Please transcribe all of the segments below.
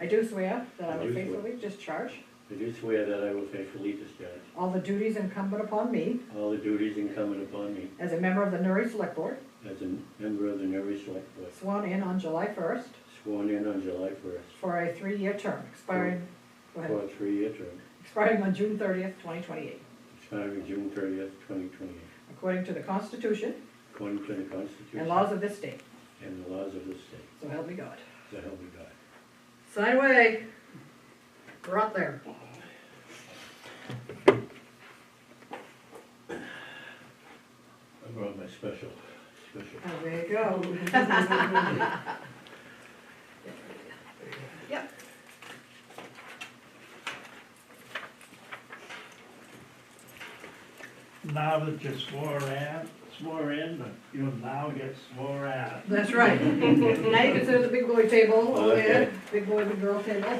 I do swear that I I will do swear. faithfully discharge I do swear that I will faithfully discharge all the duties incumbent upon me all the duties incumbent upon me as a member of the Newry Select Board, as a member of the Newry Select Board, sworn in on July 1st sworn in on July 1st for a 3-year term, expiring, go ahead, for a 3-year term, expiring on June 30th, 2028, expiring June 30th, 2028, according to the Constitution according to the Constitution and laws of this state. and the laws of the state. So help me God. So help me God. Sign away. We're up there. I brought my special. Oh, there you go. Yep. Now that you're swore in, you'll now get swore at. That's right. Now you can sit at the big boy table over there, Okay. big boy, big girl table.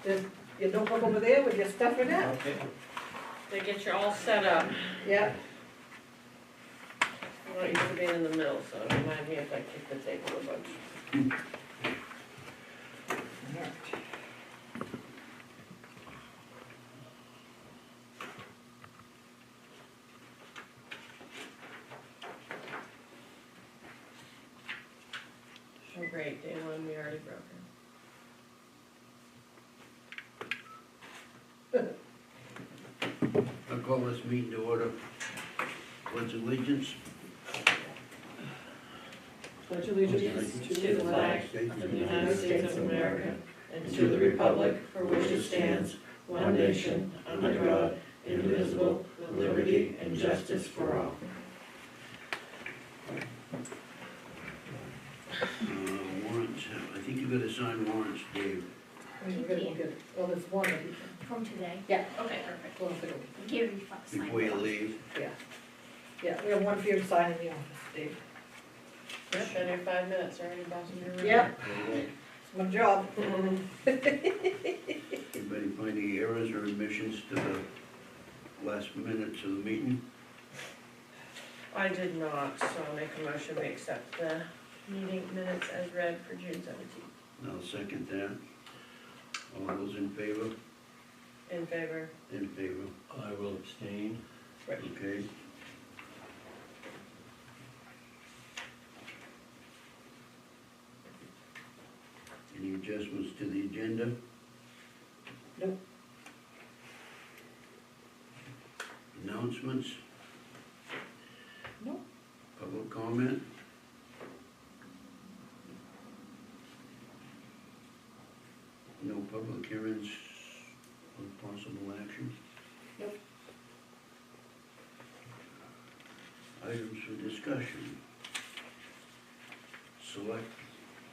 There's your notebook over there with your stuff in it. Okay. They get you all set up. Yeah. I'm not used to being in the middle, so don't mind me if I kick the table a bunch. Alright. Oh, great, day one, we already broke it. I call this meeting to order. Pledge allegiance. Pledge allegiance To the flag of the United States of America and to the republic for which it stands, one nation, under God, indivisible, with liberty and justice for all. Warrants, I think you gotta sign warrants, Dave. We'll get, well, there's one that you From today? Yeah. Okay, perfect. can, we'll figure it. Gary signed Before you one. leave. Yeah. Yeah, we have one for you to sign in the office, Dave. Yep, been here 5 minutes, already bossing you around. Yep, it's my job. Anybody find any errors or omissions to the last minutes of the meeting? I did not, so I'll make a motion, we accept the meeting minutes as read for June 17th. I'll second that. All those in favor? In favor? In favor. I will abstain. Okay. Any adjustments to the agenda? Nope. Announcements? Nope. Public comment? No public hearings on possible action? Nope. Items for discussion. Select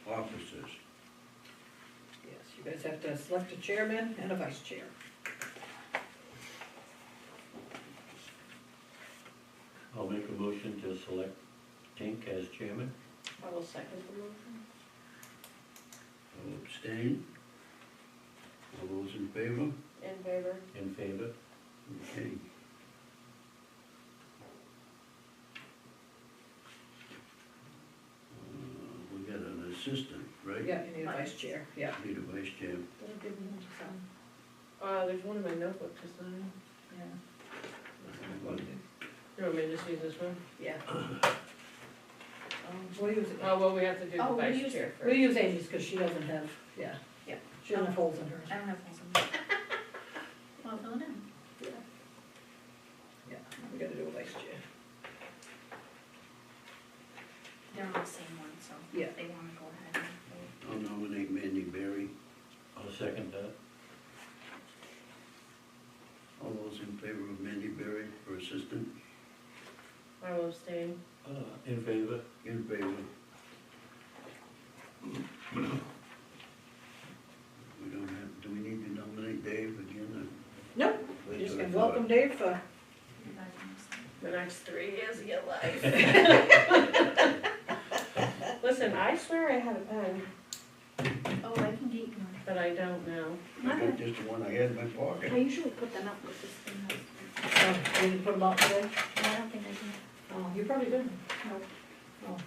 officers. Yes, you guys have to select a chairman and a vice chair. I'll make a motion to select Tink as chairman. I will second the motion. All abstain? All those in favor? In favor? In favor? Okay. We got an assistant, right? Yeah, you need a vice chair, yeah. Need a vice chair. That'll give me one to sign. There's one in my notebook to sign. Yeah. You want me to just use this one? Yeah. We'll use it. Oh, well, we have to do the Oh, we vice use- chair We'll first. use Amy's because she doesn't have, yeah. Yep. She doesn't have holes in hers. I don't have holes in mine. Well, fill it in. Yeah, we gotta do a vice chair. They're all the same one, so Yeah. if they wanna go ahead and I'll nominate Mandy Berry. I'll second that. All those in favor of Mandy Berry for assistant? I will abstain. In favor? In favor. We don't have, do we need to nominate Dave again? Nope, That's just what I can thought. welcome Dave for, you guys can sign. The next 3 years of your life. Listen, I swear I had a pen, Oh, I can get you one. but I don't know. I got just the one I had in my I pocket. usually put them up with this thing. you didn't put them out today? No, I don't think I can. Oh, you probably didn't. No. Oh.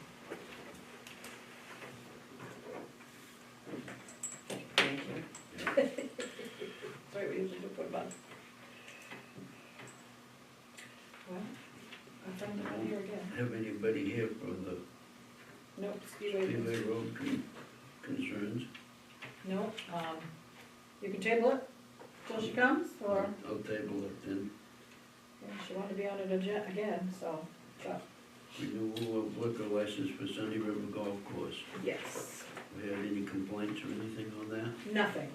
That's right, we usually do put them on. Well, I'll find it out here again. Have anybody here for the Nope, Speedway. Speedway Road concerns? No, you can table it till she comes, or, I'll table it then. yeah, she wanted to be on it again, so, but, Renewal of liquor license for Sunday River Golf Course. yes, We had any complaints or anything on that? nothing.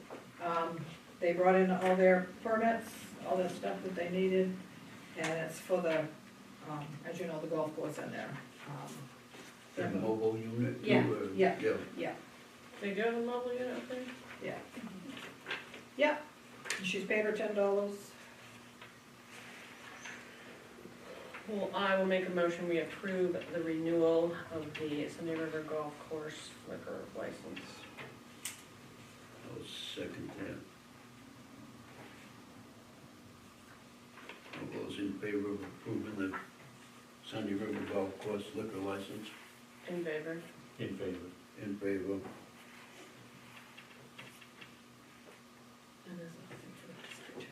They brought in all their permits, all the stuff that they needed, and it's for the, as you know, the golf course in there. A mobile unit? too, Yeah, or- yeah. Yeah. Yeah, They do have a mobile unit up there? yeah. Yeah, and she's paid her $10. Well, I will make a motion, we approve the renewal of the Sunday River Golf Course liquor license. I'll second that. All those in favor of approving the Sunday River Golf Course liquor license? In favor? In favor. In favor. And there's a thing for the district.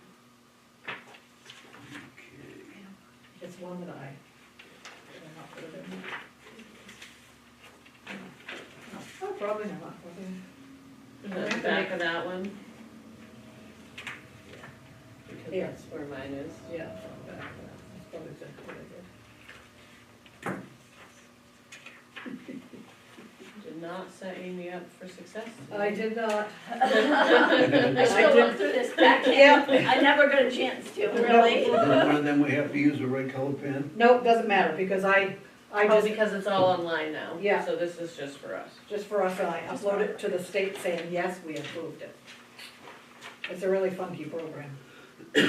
Okay. It's one that I will not put it in. No, oh, probably not, probably. Is that the back of that one? Because Here. that's where mine is. Yeah, back, that's probably exactly what I did. Did not set Amy up for success. I did not. I still went through this back Yeah. I never got a chance to, really. Is one of them we have to use the right color pen? Nope, doesn't matter, because I Oh, just, because it's all online now. Yeah. So this is just for us. just for us, I upload it to the state saying, yes, we approved it. It's a really funky program. I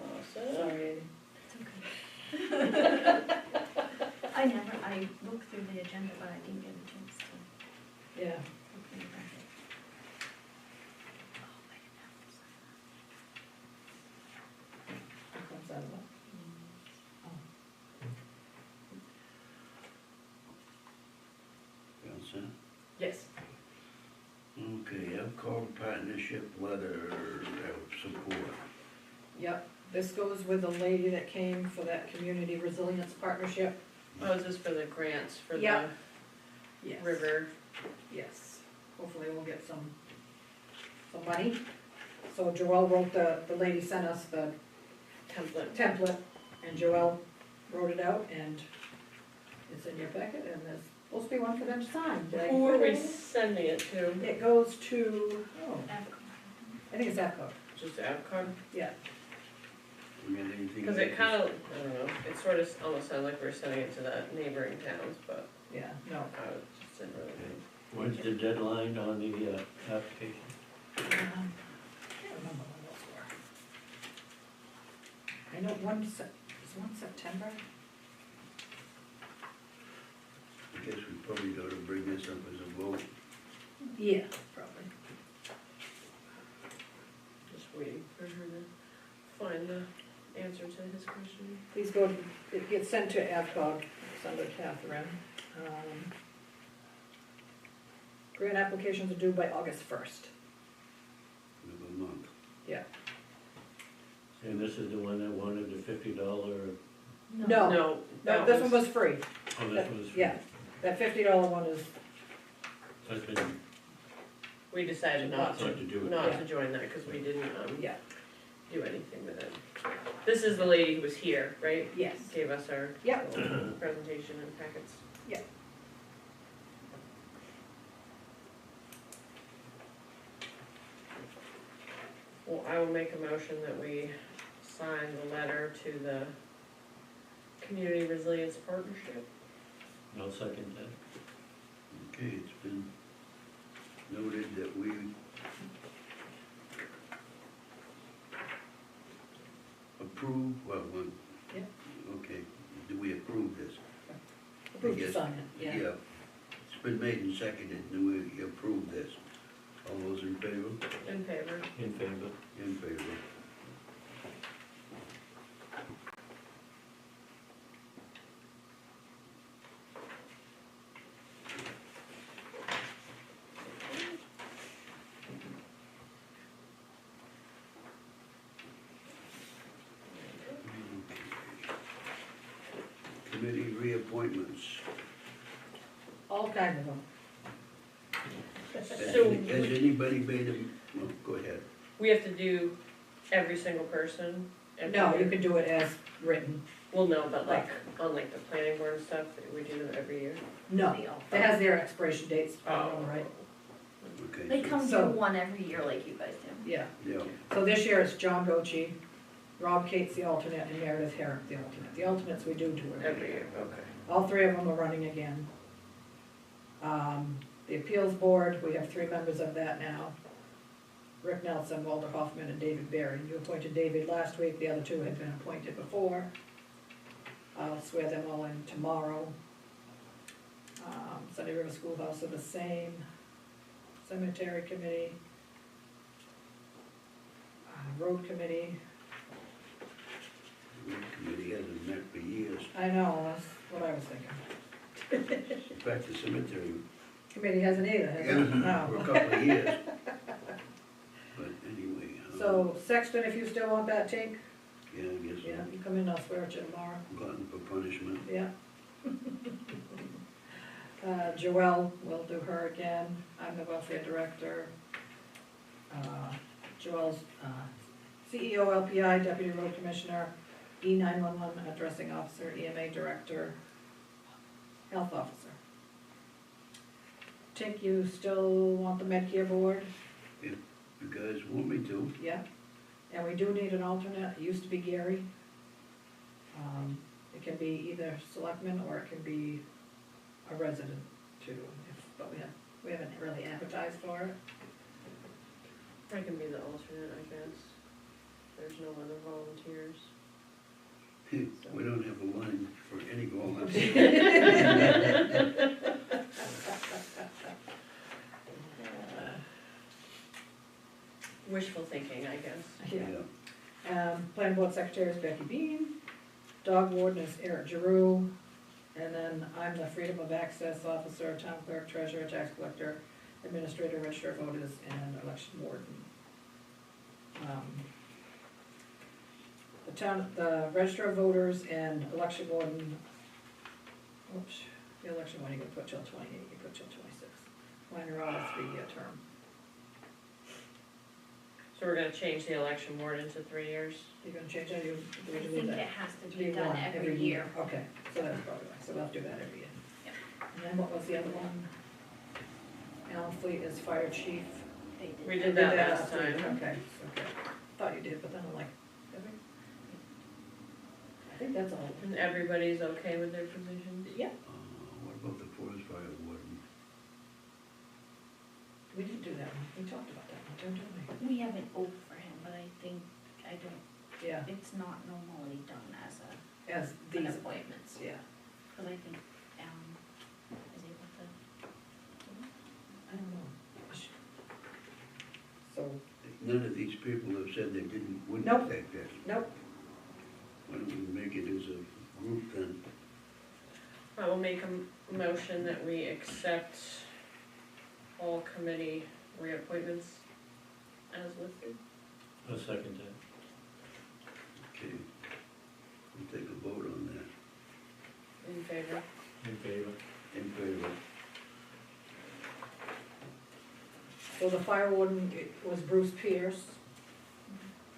lost it. Sorry. I looked through the agenda, but I didn't get a chance to Yeah. look through the packet. Oh, I didn't have this. Here comes that one. You all set? Yes. Okay, alcohol partnership letter of support. Yep, this goes with the lady that came for that community resilience partnership. Oh, is this for the grants for the Yeah. Yes. river? Yes, hopefully we'll get some money. So Joelle wrote the lady sent us the Template. template, and Joelle wrote it out, and it's in your packet, and there's supposed to be one for them to sign. Did I Who are we forget? sending it to? It goes to, I think it's AFCO, Just Avcon? yeah. We got anything? Because it kind of, I don't know, it sort of almost sounded like we were sending it to the neighboring towns, but Yeah, no. I just didn't really know. When's the deadline on the application? I can't remember when those were. I know is one September? I guess we probably ought to bring this up as a vote. Yeah, probably. Just waiting for her to find the answer to his question. Please go, it gets sent to AvCog, it's under Catherine. Grant applications are due by August 1st. Of a month. Yeah. And this is the one that wanted the $50, No, No, no, that this one was free. oh, this was. Yeah, that $50 one is, So it's been, we decided not not to do it. not Yeah. to join that because we didn't yeah, do anything with it. This is the lady who was here, right? yes. Gave us our Yep. little presentation and packets. Yeah. Well, I will make a motion that we sign the letter to the Community Resilience Partnership. I'll second that. Okay, it's been noted that we approve, well, Yeah. okay, do we approve this? Approved to Yes. sign it, yeah. It's been made and seconded, do we approve this? All those in favor? In favor. In favor. In favor. committee reappointments. All kinds of them. Has anybody made them, well, go ahead. We have to do every single person? every No, year? you can do it as written. Well, no, but like, on like the planning board and stuff, we do them every year? No, it has their expiration dates, right? Okay. They come So- do one every year like you guys do. Yeah, Yeah, so this year it's John Gochi, Rob Cates the alternate, and Meredith Herrick the alternate. The alternates we do Every year, okay. All three of them are running again. The appeals board, we have 3 members of that now. Rick Nelson, Walter Hoffman, and David Berry. You appointed David last week, the other 2 had been appointed before. I'll swear them all in tomorrow. Sunday River Schoolhouse are the same. Cemetery committee. Road committee, the committee hasn't met for years. I know, that's what I was thinking. In fact, the cemetery Committee hasn't either, has it? hasn't No. for a couple of years. But anyway. So Sexton, if you still want that, Tink, Yeah, I guess yeah, you come in, I'll swear at you tomorrow, glutton for punishment. yeah. Joelle, we'll do her again, I'm the welfare director. Joelle's, CEO LPI, deputy road commissioner, E911 addressing officer, EMA director, health officer. Tink, you still want the Medcare board? You guys want me to? Yeah, and we do need an alternate, it used to be Gary. It can be either selectman or it can be a resident too, but we haven't really advertised for it. I can be the alternate, I guess. There's no other volunteers. We don't have a line for any volunteers. Wishful thinking, I guess. Yeah. Planning board secretary is Becky Bean, dog warden is Eric Giroux, and then I'm the freedom of access officer, town clerk, treasurer, tax collector, administrator, register of voters, and election warden. The register of voters and election warden, oops, the election one you can put till 28, you put till 26. Mine are all a 3-year term. So we're gonna change the election board into 3 years? You gonna change that, you, do I we do think that? it has to Be be done one every year. Okay, so that's probably right, so we'll have to do that every year. Yep. And then what was the other one? Alan Fleet is fire chief. They did We that. did that Did last week, time. Okay, okay, thought you did, but then I'm like, did we? I think that's all. And everybody's okay with their positions? Yeah, What about the forest fire warden? we didn't do that one, we talked about that one, didn't we? We have an oath for him, but I think, I don't, Yeah, it's not normally done as as an these, appointments, yeah, cause I think, is able to. I don't know. So, None of these people have said they wouldn't Nope. take that. nope, Why don't we make it as a group then? I will make a motion that we accept all committee reappointments as listed. I'll second that. Okay. We'll take a vote on that. In favor? In favor? In favor? so the fire warden it was Bruce Pierce,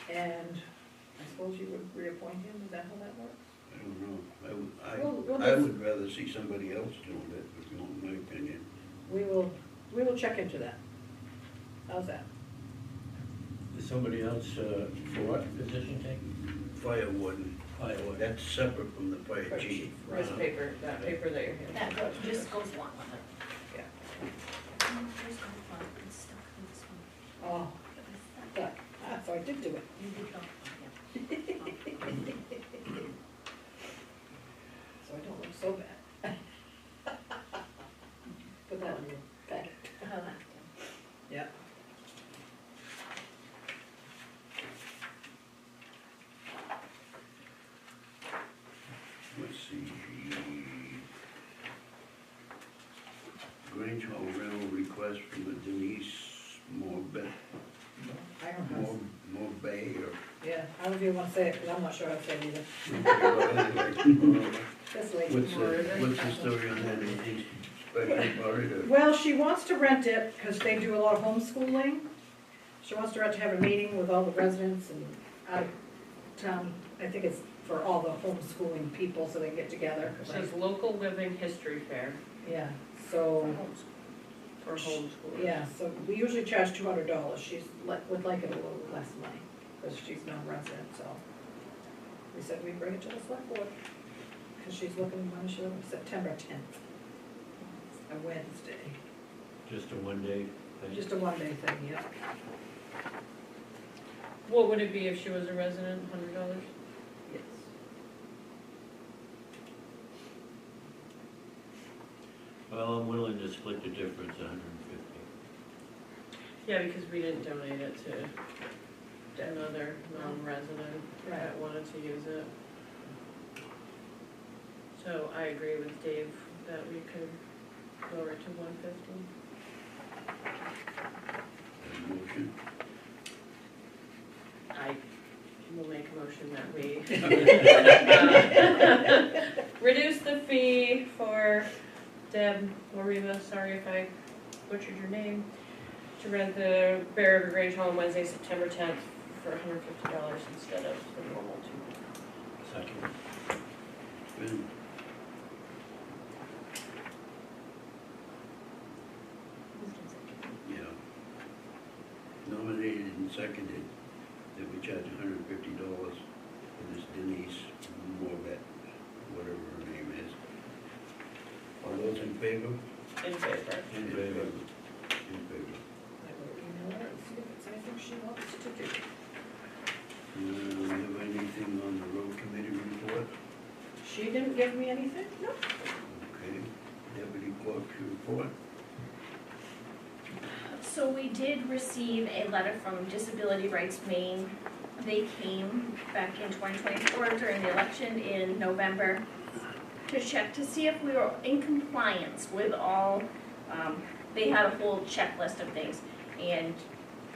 and I suppose you would reappoint him, is that how that works? I don't know. We'll I just- would rather see somebody else doing it, if you want my opinion. We will check into that. How's that? Is somebody else, for what position take? Fire warden, Fire warden. that's separate from the fire Fire chief. chief, This right. paper, that paper that you're handing. That goes, just goes along with it. Yeah. There's no fun, it's stuck in this one. Oh, It was stuck. so I did do it. You did not, yeah. So I don't look so bad. Put that in your packet. Oh, that, yeah. Yeah. Let's see. Grange Hall rental request from Denise Morbay, Ironhouse. Morbay, or. Yeah, however you want to say it, because I'm not sure how to say it either. Anyway, this lady. What's the story on that? Anything special about it, or? Well, she wants to rent it, because they do a lot of homeschooling. She wants to rent to have a meeting with all the residents and out of town. I think it's for all the homeschooling people, so they get together. It says local living history fair Yeah, so, for homeschoolers. yeah, so we usually charge $200. She's, would like it a little less money, because she's non-resident, so. We said we'd bring it to the select board, because she's looking, when is she looking? September 10th. It's a Wednesday. Just a one-day thing? Just a one-day thing, yeah. What would it be if she was a resident, $100? Yes. Well, I'm willing to split the difference, 150. Yeah, because we didn't donate it to another non-resident that wanted to use it. So I agree with Dave that we could lower it to 150. Motion. I will make a motion that we reduce the fee for Deb Loriva, sorry if I butchered your name, to rent the Bear River Grange Hall on Wednesday, September 10th for $150 instead of the normal $200. Second. Been Yeah. Nominated and seconded that we charge $150 for this Denise Morbett, whatever her name is. All those in favor? In favor. In favor. In favor. I will email her and see if it's anything she wants to do. We have anything on the road committee report? She didn't give me anything? No. Okay. Deputy clerk's report? So we did receive a letter from Disability Rights Maine. They came back in 2024 during the election in November to check to see if we were in compliance with all, they had a whole checklist of things. And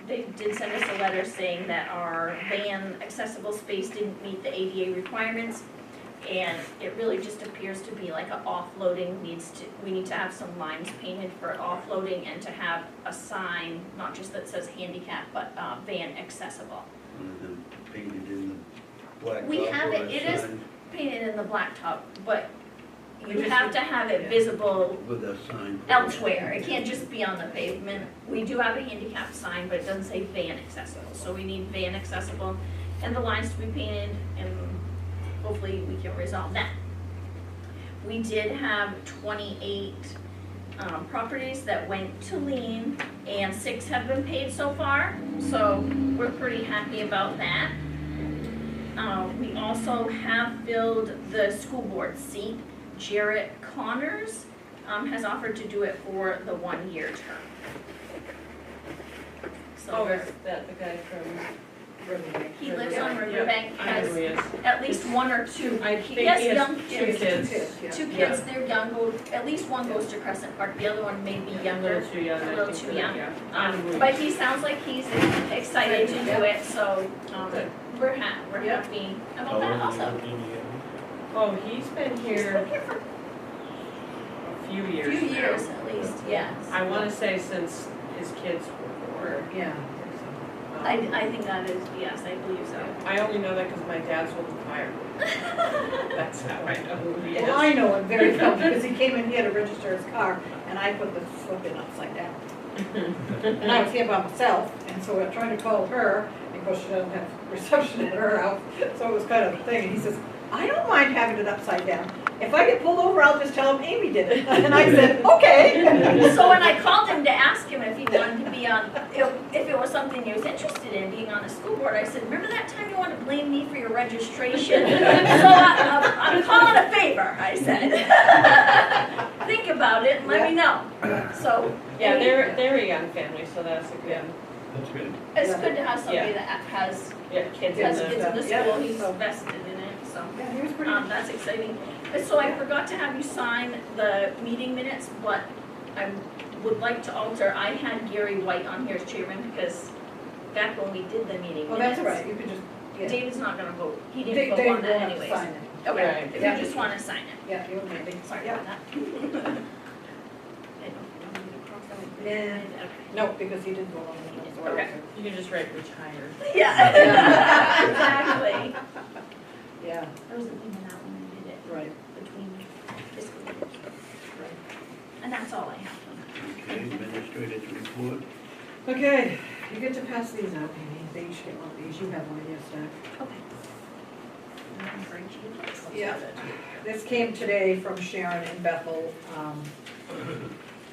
they did send us a letter saying that our van accessible space didn't meet the ADA requirements. And it really just appears to be like a offloading we need to have some lines painted for offloading and to have a sign, not just that says handicap, but van accessible. One of them painted in the black. We have it, it is painted in the blacktop, but you have to have it visible With a sign. elsewhere. It can't just be on the pavement. We do have a handicap sign, but it doesn't say van accessible. So we need van accessible and the lines to be painted, and hopefully we can resolve that. We did have 28 properties that went to lien, and 6 have been paid so far. So we're pretty happy about that. We also have filled the school board seat. Jarrett Connors has offered to do it for the 1-year term. So Oh, is that the guy from? he lives on Riverbank, I know who he is. at least 1 or 2. I He think has he has young 2 kids. kids. Two Yeah. kids, they're young, at least one goes to Crescent Park, the other one may be A younger. little too young. A I little think, too but young. yeah. I know who he But is. he sounds like he's excited to do it, so Good. we're Yeah. happy How about that long also. have you been here? Oh, he's been He's here been here for a few a years few now. years at least, yes. I want to say since his kids were born. Yeah. I think that is, yes, I believe so. I only know that because my dad's holding fire. That's how I know who he is. Well, I know him very well, because he came in here to register his car, and I put the slip in upside down. And I was here by myself, and so we're trying to call her, and of course she doesn't have reception at her house, so it was kind of a thing, and he says, I don't mind having it upside down. If I get pulled over, I'll just tell him Amy did it. And I said, okay. So when I called him to ask him if he wanted to be on, if it was something he was interested in, being on the school board, I said, remember that time you wanted to blame me for your registration? So I'm calling a favor, I said. Think about it and let me know. So, Yeah, they're a young family, so that's a good. That's good. it's good to have somebody that has Yeah, kids in kids the. in the Yeah. school, he's vested in it, so. Yeah, he was pretty. That's exciting. So I forgot to have you sign the meeting minutes, but I would like to alter, I had Gary White on here as chairman because back when we did the meeting Well, that's minutes. all right, you could just, yeah. David's not gonna vote, he They didn't vote on won't that have to anyways. sign it. Okay, Right. if Yeah. you just wanna sign it, Yeah, you and Mandy. sorry Yeah. about that. I don't know if you want me to cross out the- Nah. Okay. No, because he didn't vote on the notes. Okay. You can just write retired. Yeah, exactly. Yeah, I wasn't thinking that when I did it, right, between fiscal years. right. And that's all I have. Okay, administrator's report. Okay, you get to pass these out, Amy. They each get one of these. You have one in your stack. Okay. And then for each of us, let's Yeah. have it. This came today from Sharon in Bethel.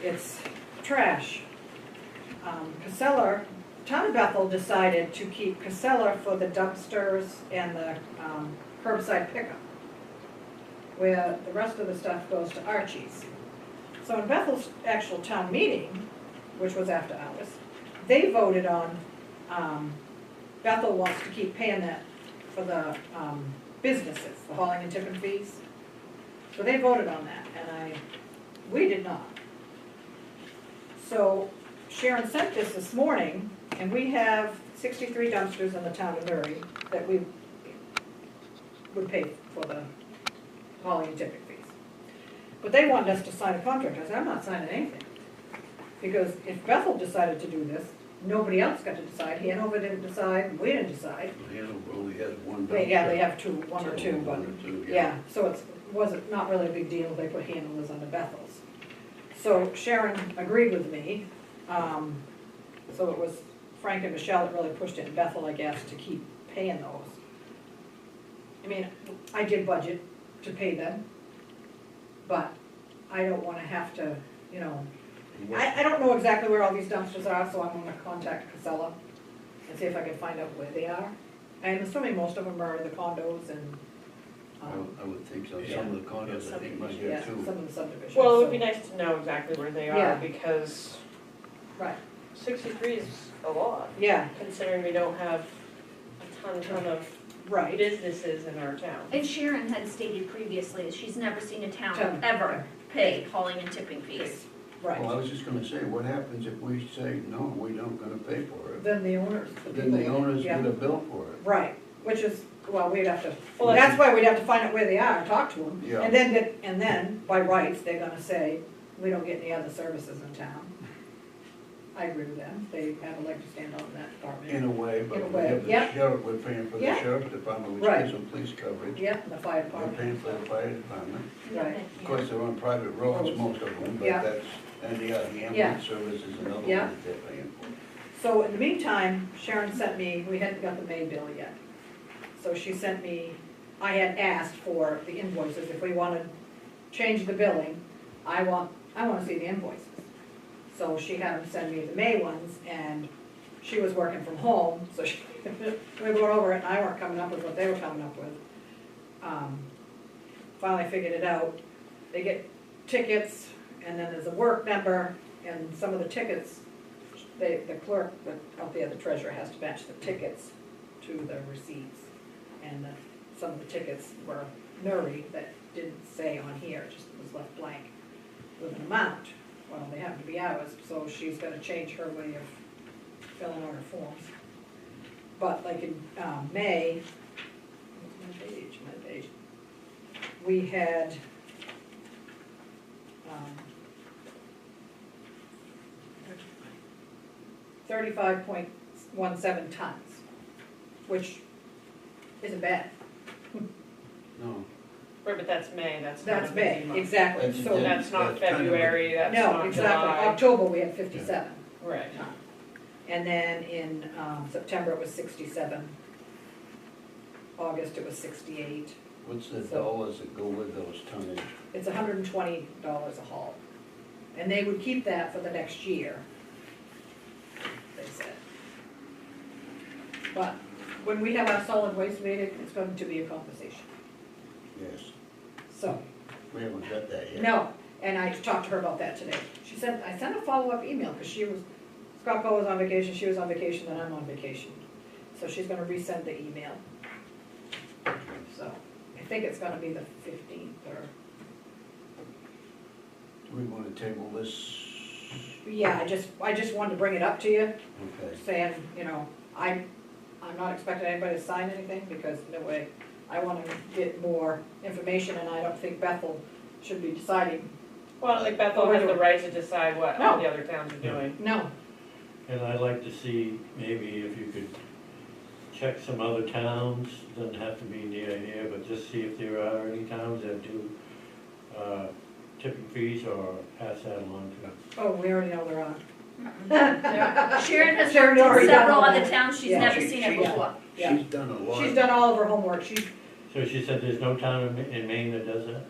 It's trash. Casella, Town of Bethel decided to keep Casella for the dumpsters and the curbside pickup, where the rest of the stuff goes to Archie's. So in Bethel's actual town meeting, which was after hours, they voted on, Bethel wants to keep paying that for the businesses, the hauling and tipping fees. So they voted on that, and we did not. So Sharon sent this morning, and we have 63 dumpsters in the town of Newry that we would pay for the hauling and tipping fees. But they wanted us to sign a contract. I said, I'm not signing anything. Because if Bethel decided to do this, nobody else got to decide. Hanover didn't decide, we didn't decide. Hanover only has one. Yeah, they dumpster. have two, one or two, but, One or two, yeah, so it wasn't, not really a big deal. They put Hanover's under Bethel's. So Sharon agreed with me. So it was Frank and Michelle that really pushed it in Bethel, I guess, to keep paying those. I mean, I did budget to pay them, but I don't wanna have to, you know, I don't know exactly where all these dumpsters are, so I'm gonna contact Casella and see if I can find out where they are. I'm assuming most of them are in the condos and, I would think so. Some of the condos, I think, might yeah, have two. some of the subdivisions. Well, it would so- be nice to know exactly where they Yeah. are, because Right, 63 is a lot, yeah, considering we don't have a ton of right. businesses in our town. And Sharon had stated previously that she's never seen a town Town, ever pay hauling and tipping fees. Well, I Right. was just gonna say, what happens if we say, no, we don't gonna pay for it? Then the owners. Then the owners Yeah. get a bill for it. Right, which is, well, we'd have to, Well, that's why we'd have to find out where they are and talk to them. Yeah. And then, by rights, they're gonna say, we don't get any other services in town. I agree with them, they have a leg to stand on in that department. In a way, In a but we way, have the yeah. sheriff, we're paying for the Yeah. sheriff's department, which Right. gives them police coverage. Yeah, and the fire We're department. paying for the fire department. Right. Of course, they're on private roads, Roads. most of them, but Yeah. that's, and the Yeah. ambulance service is another one Yeah. that they're paying for. So in the meantime, Sharon sent me, we hadn't got the May bill yet. So she sent me, I had asked for the invoices, if we wanna change the billing, I wanna see the invoices. So she had them send me the May ones, and she was working from home, so she, we went over it, and I weren't coming up with what they were coming up with. Finally figured it out. They get tickets, and then there's a work number, and some of the tickets, the clerk, out there, the treasurer, has to match the tickets to the receipts. And some of the tickets were Newry that didn't say on here, just was left blank with an amount. Well, they happen to be ours, so she's gonna change her way of filling out her forms. But like in May, what's my page, we had 35.17 tons, which isn't bad. No. Right, but that's May, that's not a That's busy May, month. exactly, That's- so, That's not That's kind of a- February, that's no, not exactly, July. October we had 57 Right. tons. And then in September it was 67. August it was 68. What's the So- dollars that go with those tonnage? It's $120 a haul. And they would keep that for the next year, they said. But when we have our solid waste meeting, it's going to be a conversation. Yes, So, we haven't got that yet. no, and I talked to her about that today. She said, I sent a follow-up email, because Scott Cole was on vacation, she was on vacation, then I'm on vacation. So she's gonna resend the email. So, I think it's gonna be the 15th or, Do we wanna table this? yeah, I just wanted to bring it up to you, Okay. saying, you know, I'm not expecting anybody to sign anything, because no way, I wanna get more information, and I don't think Bethel should be deciding, Well, I think Bethel has the right to decide what all the other towns are doing. no. And I'd like to see, maybe if you could check some other towns, doesn't have to be near here, but just see if there are any towns that do tipping fees, or pass that along to. Oh, we already know they're on. Sharon has Sharon worked in already done several all other that. towns, she's Yeah. never seen it before. Yeah. She's done a lot. She's done all of her homework, So she said there's no town in Maine that does that?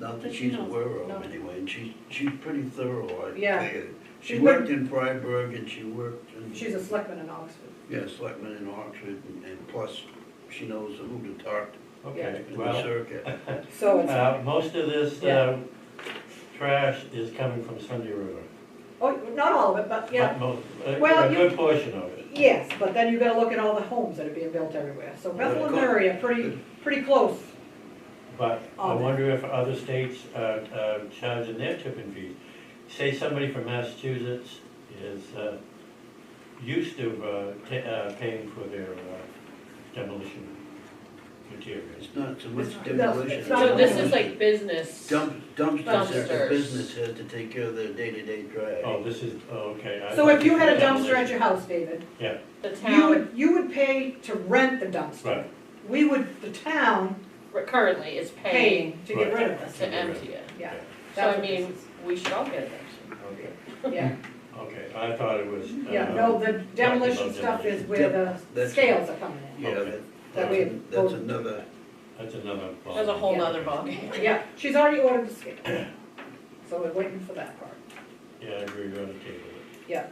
Not But that she she's knows. aware of No. anyway, and she's pretty thorough, I Yeah. tell you. She She's worked in Freiburg, and she worked in. she's a selectman in Oxford. Yeah, Selectmen in Oxford, and plus, she knows who to talk to Okay, in the well, circuit. So it's, most of this Yeah. trash is coming from Sunday River. oh, not all of it, but yeah, Well, A you- good portion of it. yes, but then you gotta look at all the homes that are being built everywhere. So Bethel and Newry are pretty close. But I On it. wonder if other states are charging their tipping fees. Say somebody from Massachusetts is used to paying for their demolition materials. It's not so much It's not- demolition. it's not So this is like business. Dumpsters that the Dumpsters. business has to take care of their day-to-day trash. Oh, this is, okay. I So thought if you had a said dumpster at demolition. your house, David, The you town would pay to rent the dumpster. Right, We would, the town, currently is paying paying to get rid of it. to empty it. Yeah. So That's I what this mean, we should all get a dumpster. okay, Yeah, okay, I thought it was. yeah, no, the demolition stuff is where the That's- scales are coming in. Yeah, Okay. That we that's vote- another, That's another. That's a whole Yeah. nother ballgame. Yeah, she's already ordered the scale. So we're waiting for that part. Yeah, I agree, we're on the table. Yeah,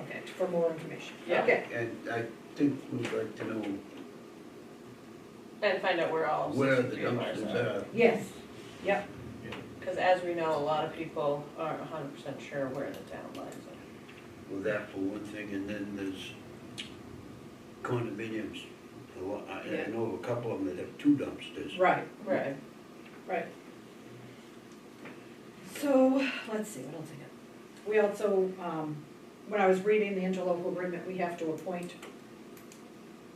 okay, for more information. Yeah. Okay, and I think we'd like to know And find out where all where the 63 of ours dumpsters are. yes, yep, Because as we know, a lot of people aren't 100% sure where the town lines are. Well, that for one thing, and then there's condominiums. Yeah. I know a couple of them that have two dumpsters. right, Right. right. So, let's see, what else I got? We also, when I was reading the interlocal agreement, we have to appoint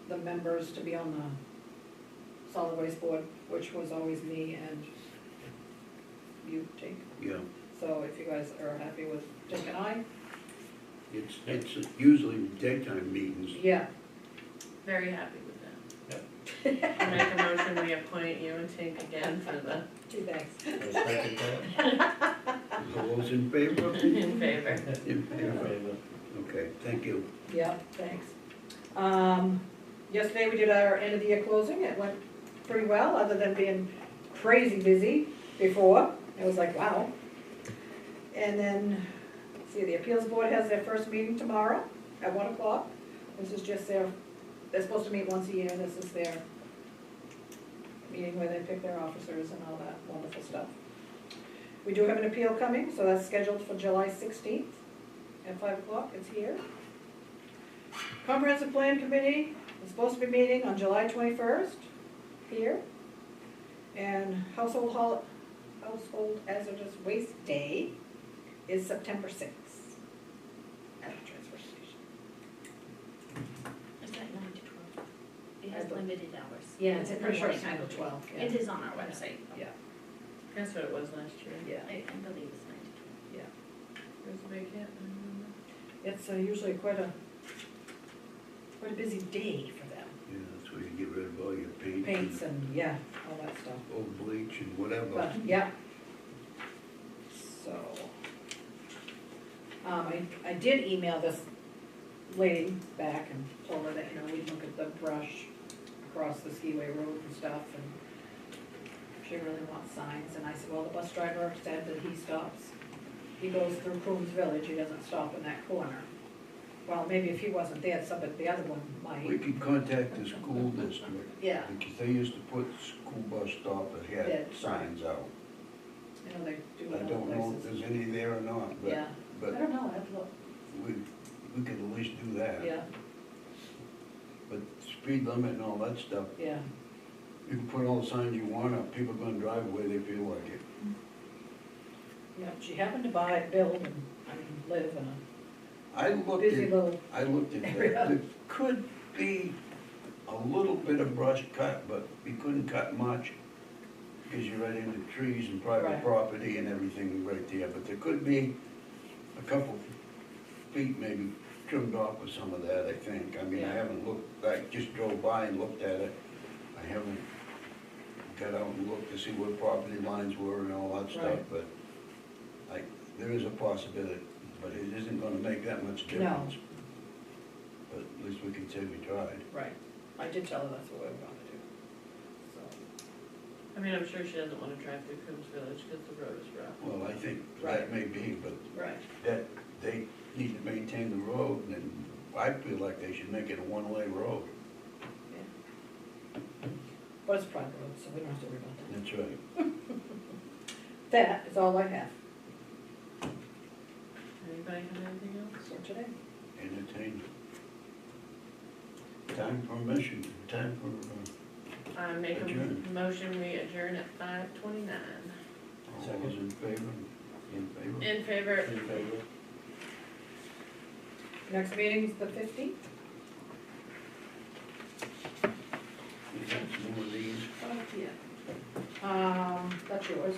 the members to be on the solid waste board, which was always me and you, Jake. Yeah, So if you guys are happy with Jake and I, it's usually daytime meetings. yeah, Very happy with that. I make a motion, we appoint you and Tink again for the, gee, thanks. I second that. All those in favor? in favor. In In favor. favor. Okay, thank you. Yeah, thanks. Yesterday we did our end of the year closing, it went pretty well, other than being crazy busy before, it was like, wow. And then, let's see, the appeals board has their first meeting tomorrow at 1 o'clock. This is just they're supposed to meet once a year, this is their meeting where they pick their officers and all that wonderful stuff. We do have an appeal coming, so that's scheduled for July 16th at 5 o'clock, it's here. Comprehensive Plan Committee is supposed to be meeting on July 21st, here. And Household Hazardous Waste Day is September 6th at the transfer station. Is that 9 to 12? It has I believe- limited hours. Yeah, It's I'm in the pretty sure it's morning. 9 to 12, yeah. It is on our website. Yeah, That's what it was last year. yeah, I believe it's 9 to 12. yeah. Where's the vacant? It's usually quite a busy day for them. Yeah, that's where you get rid of all your Paints and, yeah, all that stuff. old bleach and whatever. But, yeah. So, I did email this lady back and told her that, you know, we'd look at the brush across the skiway road and stuff, and she really wants signs, and I said, well, the bus driver said that he goes through Coons Village, he doesn't stop in that corner. Well, maybe if he wasn't there, somebody, the other one We might. could contact the school district, Yeah, because they used to put school bus stop that Yeah. had signs out. you know, they do I it in don't other know if places. there's any there or not, Yeah, I but don't know, I'd look, we could at least do that. yeah, But speed limit and all that stuff, yeah. you can put all the signs you want up, people gonna drive where they feel like it. Yeah, she happened to build and, live in a I looked busy at, little, I looked at that, area. there could be a a little bit of brush cut, but we couldn't cut much, because you're right into trees and private Right. property and everything right there, but there could be a couple feet maybe trimmed off with some of that, I think. I mean, I Yeah. haven't looked, I just drove by and looked at it. I haven't got out and looked to see where property lines were and all that stuff, Right. but there is a possibility, but it isn't gonna make that much difference. But at least we can say we tried. Right, I did tell her that's what we were gonna do, so. I mean, I'm sure she doesn't wanna drive through Coombs Village because the road is rough. Well, I think Right. that may be, but Right. that, they need to maintain the road, and I feel like they should make it a one-way road. But it's private road, so we don't have to worry about that. That's right. That is all I have Anybody have anything else? for today. Entertain. Time for mission, time for, Make Adjourn. a motion, we adjourn at 5:29. all those in favor? In favor? In favor, In favor? Next meeting's the 15th. We got some more of these. Yeah. That's yours.